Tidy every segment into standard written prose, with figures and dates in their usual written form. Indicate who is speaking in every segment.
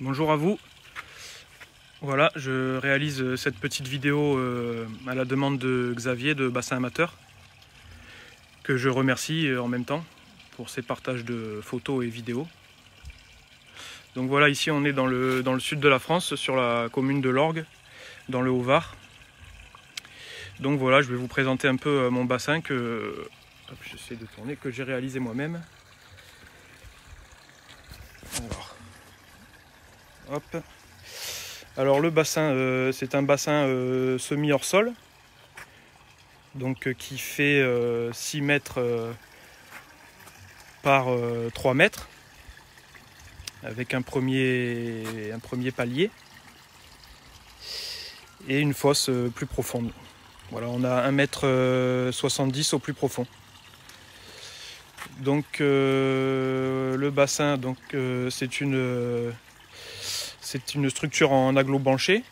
Speaker 1: Bonjour à vous. Voilà, je réalise cette petite vidéo à la demande de Xavier de Bassin Amateur, que je remercie en même temps pour ses partages de photos et vidéos. Donc voilà, ici on est dans le sud de la France, sur la commune de Lorgues, dans le Haut-Var. Donc voilà, je vais vous présenter un peu mon bassin que j'essaie de tourner, que j'ai réalisé moi-même. Alors le bassin, c'est un bassin semi hors sol, donc qui fait 6 mètres par 3 mètres, avec un premier palier et une fosse plus profonde. Voilà, on a 1,70 m au plus profond. Donc le bassin, c'est une structure en aglo-banché,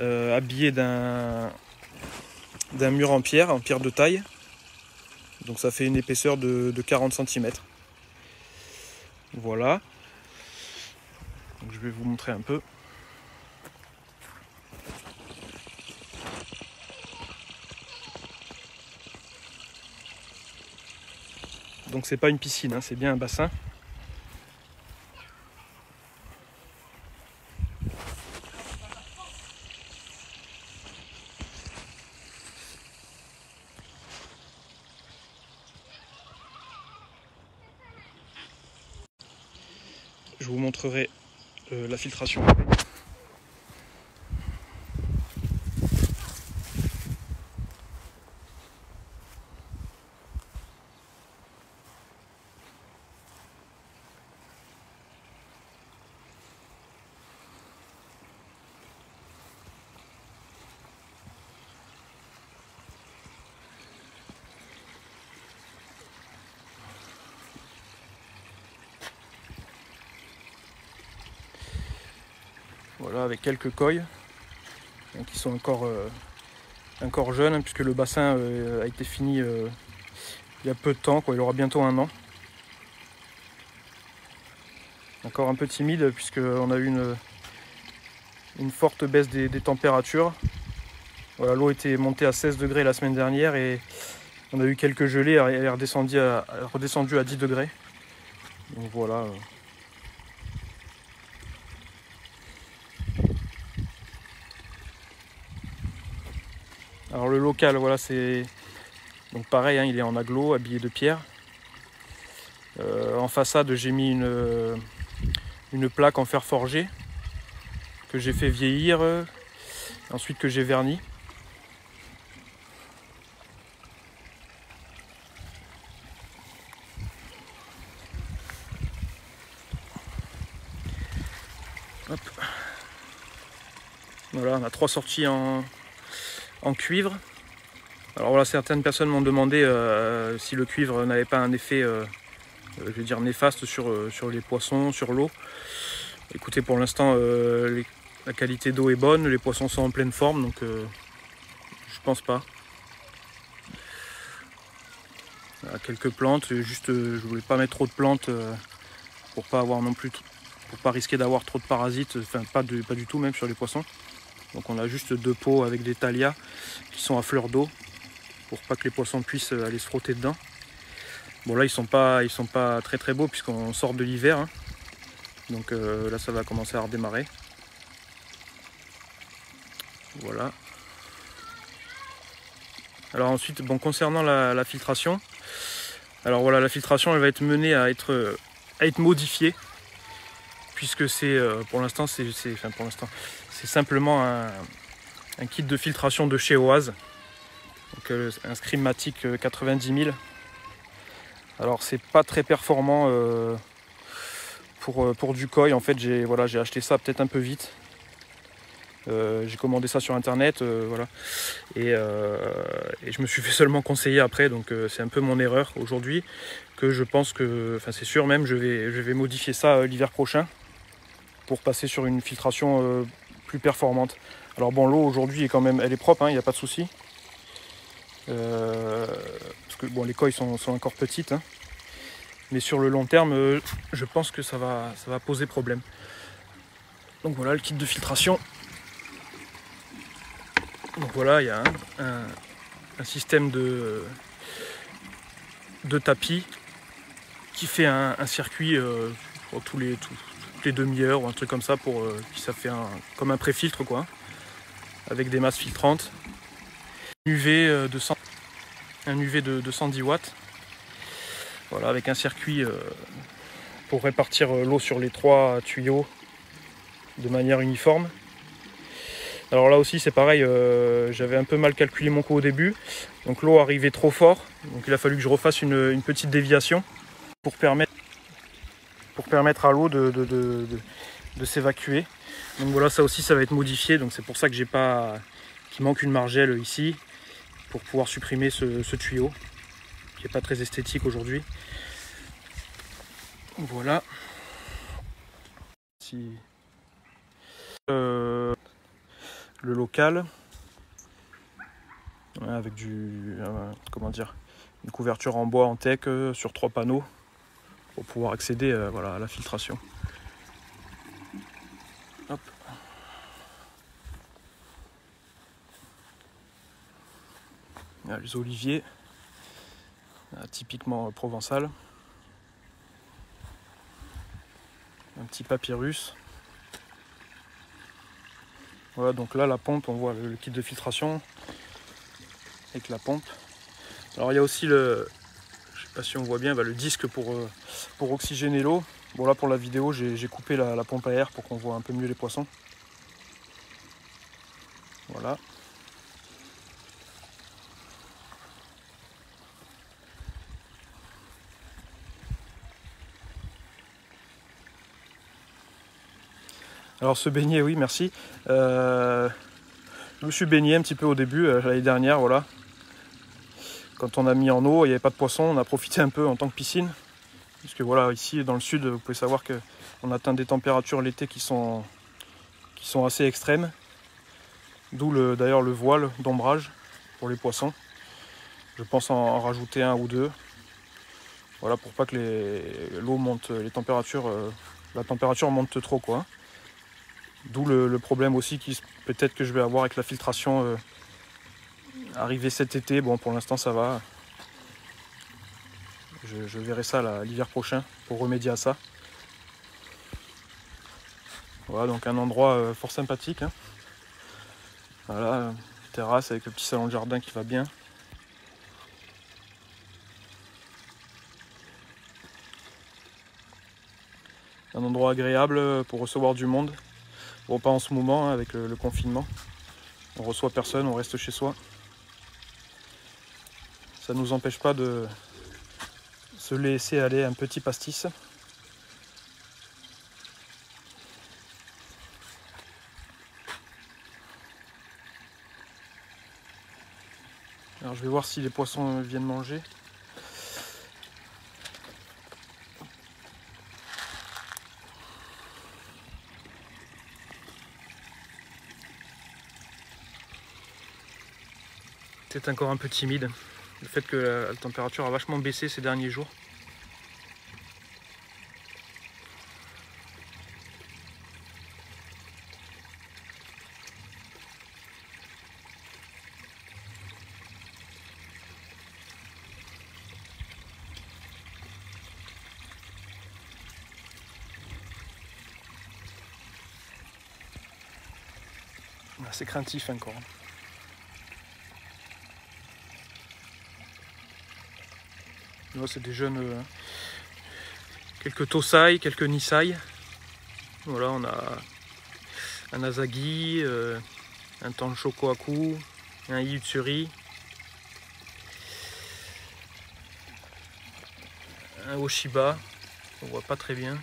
Speaker 1: habillée d'un mur en pierre de taille. Donc ça fait une épaisseur de 40 cm. Voilà. Donc je vais vous montrer un peu. Donc c'est pas une piscine, hein, c'est bien un bassin. Je vous montrerai la filtration. Voilà, avec quelques coilles qui sont encore jeunes, hein, puisque le bassin a été fini il y a peu de temps, il aura bientôt 1 an. Encore un peu timide puisqu'on a eu une forte baisse des températures. Voilà, l'eau était montée à 16 degrés la semaine dernière et on a eu quelques gelées, elle est redescendue à 10 degrés. Donc voilà. Alors le local, voilà, c'est donc pareil, hein, il est en aglo, habillé de pierre. En façade, j'ai mis une plaque en fer forgé que j'ai fait vieillir, ensuite que j'ai verni. Hop. Voilà, on a 3 sorties en cuivre. Alors voilà, certaines personnes m'ont demandé si le cuivre n'avait pas un effet je vais dire néfaste sur les poissons, sur l'eau. Écoutez, pour l'instant la qualité d'eau est bonne, les poissons sont en pleine forme, donc je pense pas. Voilà, quelques plantes, juste je voulais pas mettre trop de plantes pour pas avoir non plus, pour pas risquer d'avoir trop de parasites, enfin pas du tout même sur les poissons. Donc on a juste 2 pots avec des thalia qui sont à fleur d'eau pour pas que les poissons puissent aller se frotter dedans. Bon là ils sont pas très beaux puisqu'on sort de l'hiver, hein. Donc là ça va commencer à redémarrer. Voilà. Alors ensuite, bon, concernant la filtration, alors voilà, la filtration elle va être menée à être modifiée, puisque c'est pour l'instant c'est simplement un kit de filtration de chez Oase, donc un Screamatic 90 000. Alors c'est pas très performant pour du koi. En fait j'ai acheté ça peut-être un peu vite. J'ai commandé ça sur internet, voilà, et je me suis fait seulement conseiller après, donc c'est un peu mon erreur aujourd'hui, que je pense que, enfin c'est sûr même, je vais modifier ça l'hiver prochain pour passer sur une filtration plus performante. Alors bon, l'eau aujourd'hui est quand même, elle est propre, hein, il n'y a pas de souci, parce que bon, les coilles sont encore petites, hein. Mais sur le long terme, je pense que ça va poser problème. Donc voilà le kit de filtration. Donc voilà, il y a un système de tapis qui fait un circuit pour toutes les demi-heures ou un truc comme ça, pour ça fait comme un pré-filtre quoi, avec des masses filtrantes. Un UV de 110 watts. Voilà, avec un circuit pour répartir l'eau sur les 3 tuyaux de manière uniforme. Alors là aussi c'est pareil, j'avais un peu mal calculé mon coup au début, donc l'eau arrivait trop fort, donc il a fallu que je refasse une petite déviation pour permettre à l'eau de s'évacuer. Donc voilà, ça aussi ça va être modifié, donc c'est pour ça que qu'il manque une margelle ici pour pouvoir supprimer ce tuyau qui n'est pas très esthétique aujourd'hui. Voilà. Le local avec comment dire, une couverture en bois en teck sur 3 panneaux pour pouvoir accéder voilà, à la filtration. Hop. Là, les oliviers, typiquement provençal. Un petit papyrus. Voilà, donc là la pompe, on voit le kit de filtration avec la pompe. Alors il y a aussi je sais pas si on voit bien, le disque pour oxygéner l'eau. Bon là pour la vidéo j'ai coupé la pompe à air pour qu'on voit un peu mieux les poissons. Voilà. Alors se baigner, oui merci. Je me suis baigné un petit peu au début, l'année dernière, voilà. Quand on a mis en eau, il n'y avait pas de poissons, on a profité un peu en tant que piscine. Parce que voilà, ici dans le sud, vous pouvez savoir qu'on atteint des températures l'été qui sont assez extrêmes. D'où d'ailleurs le voile d'ombrage pour les poissons. Je pense en rajouter 1 ou 2. Voilà, pour pas que l'eau monte, la température monte trop quoi. D'où le problème aussi peut-être que je vais avoir avec la filtration arrivé cet été. Bon, pour l'instant ça va. Je verrai ça l'hiver prochain pour remédier à ça. Voilà, donc un endroit fort sympathique. Hein. Voilà, terrasse avec le petit salon de jardin qui va bien. Un endroit agréable pour recevoir du monde. Bon, pas en ce moment, hein, avec le confinement. On reçoit personne, on reste chez soi. Ça ne nous empêche pas de se laisser aller un petit pastis. Alors je vais voir si les poissons viennent manger. C'est encore un peu timide. Le fait que la température a vachement baissé ces derniers jours. C'est craintif encore. Là, c'est des jeunes, quelques tosai, quelques nisai. Voilà, on a un asagi, un tanchokoaku, un iutsuri, un oshiba, on voit pas très bien.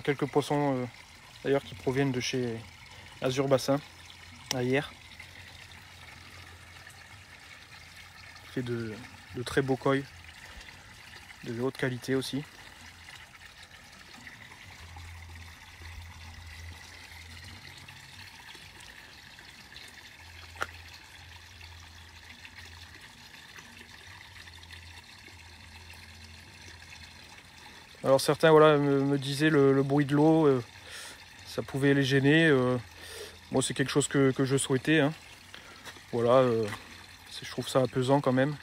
Speaker 1: Quelques poissons d'ailleurs qui proviennent de chez Azur Bassin, à Hier. Fait de très beaux koi, de haute qualité aussi. Alors certains voilà, me disaient le bruit de l'eau, ça pouvait les gêner. Moi c'est quelque chose que je souhaitais. Hein. Voilà, je trouve ça apaisant quand même.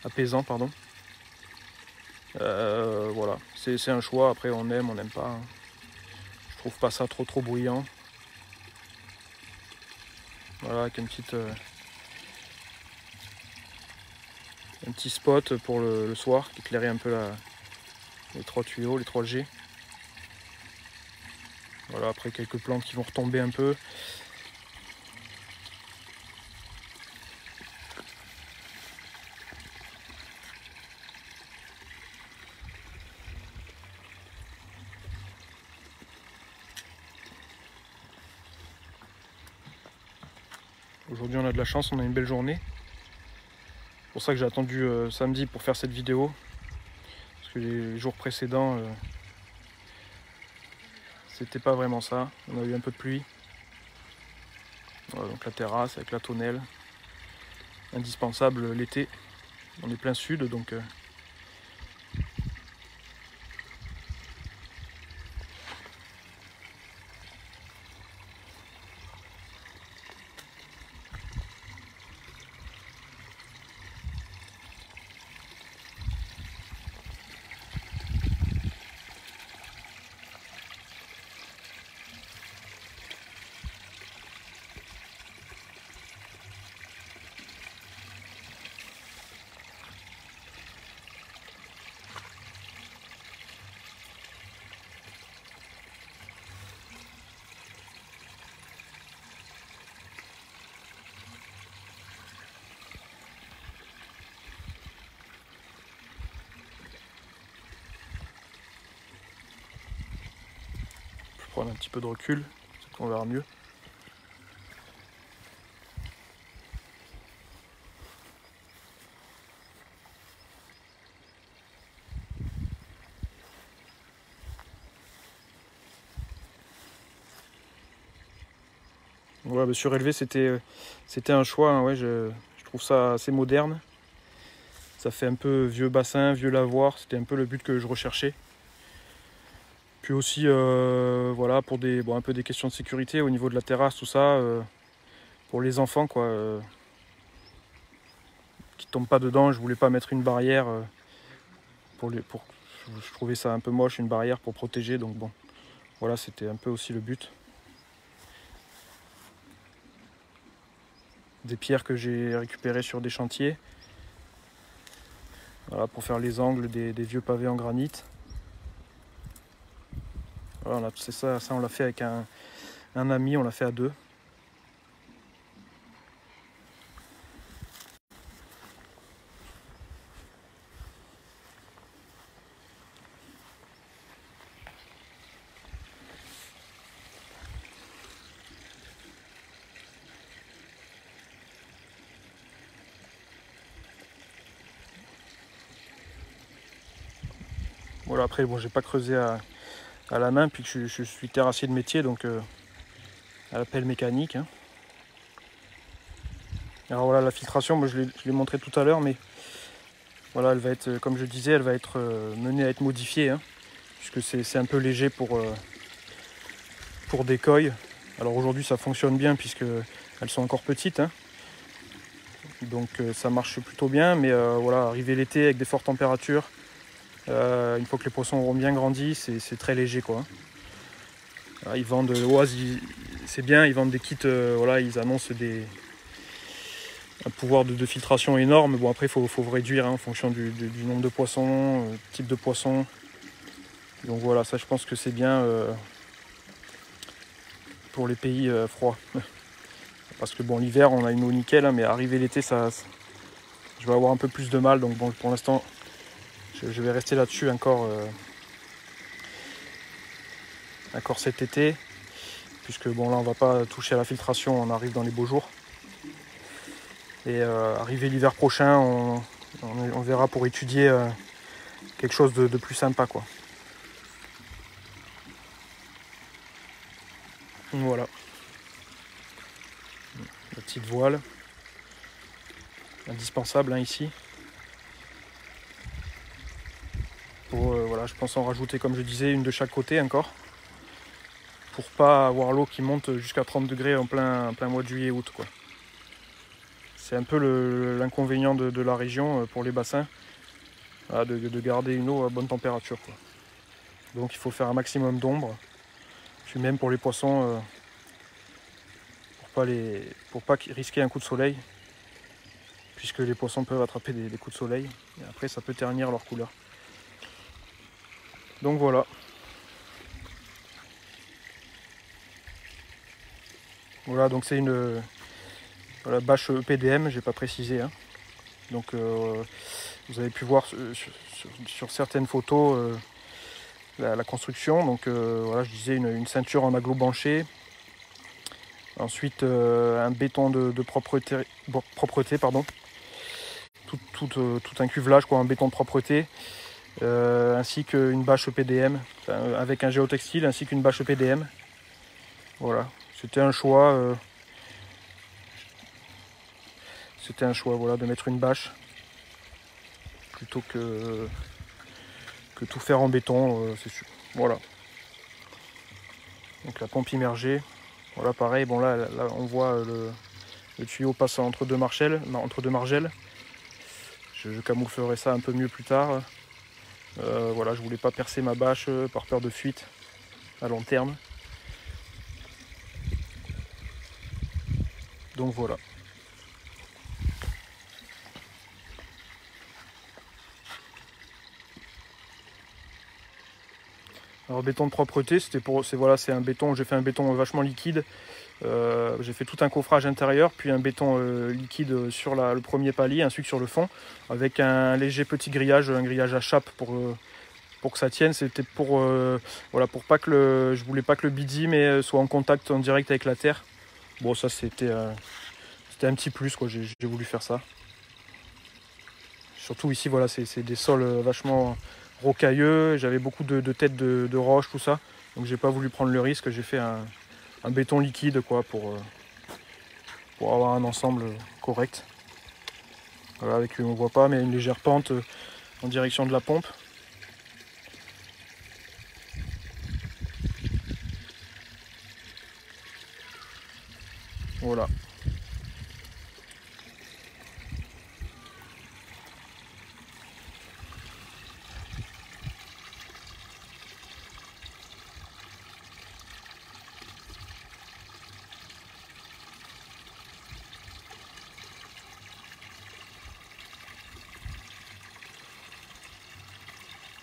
Speaker 1: Apaisant, pardon. Voilà, c'est un choix, après on aime, on n'aime pas. Hein. Je trouve pas ça trop bruyant. Voilà, avec une petite, un petit spot pour le soir qui éclairait un peu les 3 tuyaux, les 3 G. Voilà, après quelques plantes qui vont retomber un peu. Aujourd'hui on a de la chance, on a une belle journée. C'est pour ça que j'ai attendu samedi pour faire cette vidéo. Parce que les jours précédents, c'était pas vraiment ça. On a eu un peu de pluie. Voilà, donc la terrasse avec la tonnelle. Indispensable l'été. On est plein sud, donc prendre un petit peu de recul, peut-être qu'on verra mieux. Ouais, surélevé c'était un choix, hein, ouais, je trouve ça assez moderne. Ça fait un peu vieux bassin, vieux lavoir, c'était un peu le but que je recherchais. Puis aussi voilà, pour un peu des questions de sécurité au niveau de la terrasse, tout ça, pour les enfants quoi, qui tombent pas dedans. Je voulais pas mettre une barrière je trouvais ça un peu moche, une barrière pour protéger, donc bon, voilà, c'était un peu aussi le but. Des pierres que j'ai récupérées sur des chantiers, voilà, pour faire les angles des vieux pavés en granit. Voilà, c'est ça on l'a fait avec un ami, on l'a fait à 2. Voilà, après bon, j'ai pas creusé à la main, puis que je suis terrassier de métier, donc à la pelle mécanique. Hein. Alors voilà, la filtration, moi, je l'ai montré tout à l'heure, mais voilà, elle va être, comme je disais, elle va être menée à être modifiée, hein, puisque c'est un peu léger pour des coils. Alors aujourd'hui ça fonctionne bien puisqu'elles sont encore petites, hein. Donc ça marche plutôt bien, mais voilà, arrivé l'été avec des fortes températures, une fois que les poissons auront bien grandi, c'est très léger quoi. Ils vendent, c'est bien, ils vendent des kits, voilà, ils annoncent un pouvoir de filtration énorme. Bon après il faut réduire hein, en fonction du nombre de poissons, type de poisson. Donc voilà, ça je pense que c'est bien pour les pays froids. Parce que bon, l'hiver on a une eau nickel, hein, mais arrivé l'été je vais avoir un peu plus de mal. Donc bon, pour l'instant je vais rester là-dessus encore cet été, puisque bon là on va pas toucher à la filtration, on arrive dans les beaux jours. Et arrivé l'hiver prochain, on verra pour étudier quelque chose de plus sympa quoi. Voilà. La petite voile. Indispensable hein, ici. Pour voilà, je pense en rajouter, comme je disais, une de chaque côté encore. Pour pas avoir l'eau qui monte jusqu'à 30 degrés en plein mois de juillet-août, quoi. C'est un peu l'inconvénient de la région pour les bassins, de garder une eau à bonne température, quoi. Donc il faut faire un maximum d'ombre. Puis même pour les poissons, pour pas risquer un coup de soleil, puisque les poissons peuvent attraper des coups de soleil. Et après ça peut ternir leur couleur. Donc voilà. Voilà, donc c'est une bâche EPDM, j'ai pas précisé, hein. Donc vous avez pu voir sur certaines photos la construction. Donc voilà, je disais une ceinture en aglo-banché. Ensuite un béton de propreté, pardon. Tout un cuvelage, quoi, un béton de propreté. Ainsi qu'une bâche EPDM, avec un géotextile, ainsi qu'une bâche EPDM. Voilà, c'était un choix. Voilà, de mettre une bâche plutôt que tout faire en béton, c'est sûr. Voilà. Donc la pompe immergée. Voilà, pareil. Bon là on voit le tuyau passe entre deux margelles. Je camouflerai ça un peu mieux plus tard. Voilà, je voulais pas percer ma bâche par peur de fuite à long terme. Donc voilà. Alors béton de propreté, c'est un béton, j'ai fait un béton vachement liquide. J'ai fait tout un coffrage intérieur, puis un béton liquide sur le premier palier, ainsi que sur le fond, avec un léger petit grillage, un grillage à chape pour que ça tienne. C'était voilà, pour pas que je voulais pas que le bidi soit en contact en direct avec la terre. Bon, ça c'était un petit plus, quoi. J'ai voulu faire ça. Surtout ici, voilà, c'est des sols vachement rocailleux. J'avais beaucoup de têtes de roches, tout ça. Donc j'ai pas voulu prendre le risque. J'ai fait un béton liquide, quoi, pour avoir un ensemble correct. Voilà, avec on voit pas, mais une légère pente en direction de la pompe. Voilà.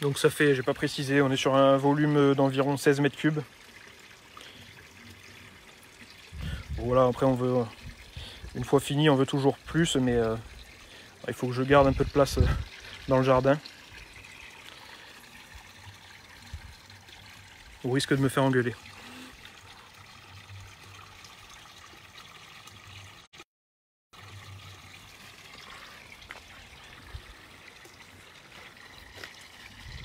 Speaker 1: Donc ça fait, j'ai pas précisé, on est sur un volume d'environ 16 mètres cubes. Voilà, après on veut, une fois fini, on veut toujours plus, mais il faut que je garde un peu de place dans le jardin. Au risque de me faire engueuler.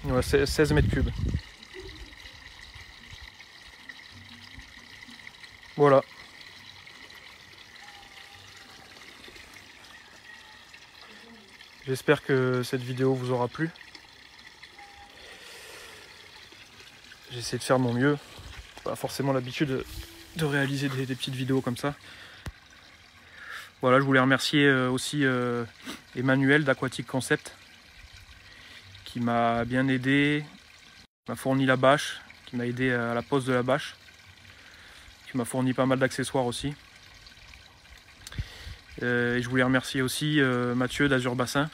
Speaker 1: Ouais, 16 mètres cubes. Voilà. J'espère que cette vidéo vous aura plu. J'essaie de faire de mon mieux. Pas forcément l'habitude de réaliser des petites vidéos comme ça. Voilà, je voulais remercier aussi Emmanuel d'Aquatic Concept, qui m'a bien aidé, qui m'a fourni la bâche, qui m'a aidé à la pose de la bâche, qui m'a fourni pas mal d'accessoires aussi. Et je voulais remercier aussi Mathieu d'Azur Bassin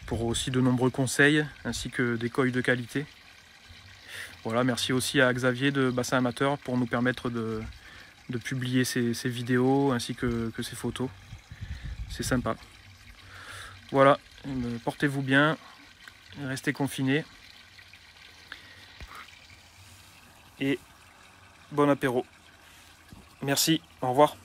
Speaker 1: pour aussi de nombreux conseils ainsi que des coils de qualité. Voilà, merci aussi à Xavier de Bassin Amateur pour nous permettre de publier ces vidéos ainsi que ces photos. C'est sympa. Voilà, portez-vous bien, restez confinés et bon apéro. Merci, au revoir.